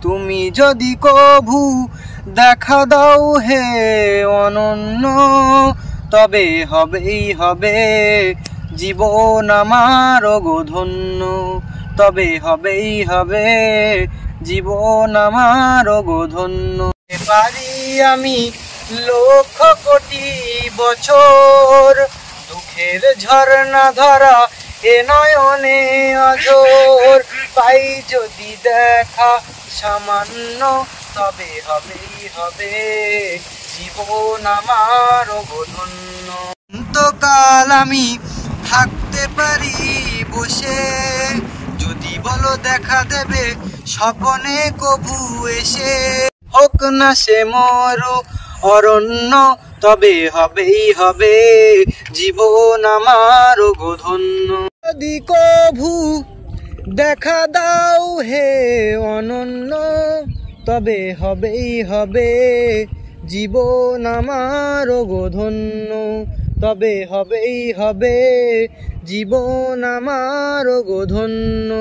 তুমি যদি কভু দেখা দাও হে অনন্য, তবে হবেই হবে জীবন আমার গো ধন্য, তবে হবেই হবে জীবন আমার গো ধন্য। পারি আমি লক্ষ কোটি বছর, দুঃখের ঝর্ণা ধরা এ নয়নে অঝোর, পাই যদি দেখা সামান্য, তবে হবেই হবে জীবন আমার গো ধন্য। অন্তকাল আমি থাকতে পারি বসে, যদি বলো দেখা দেবে স্বপনে কভু এসে, হোক না সে মরু অরণ্য, তবে হবেই হবে জীবন আমার গো ধন্য। যদি কভু দেখা দাও হে অনন্য, তবে হবেই হবে জীবন আমার গো ধন্য, তবে হবেই হবে জীবন আমার গো ধন্য।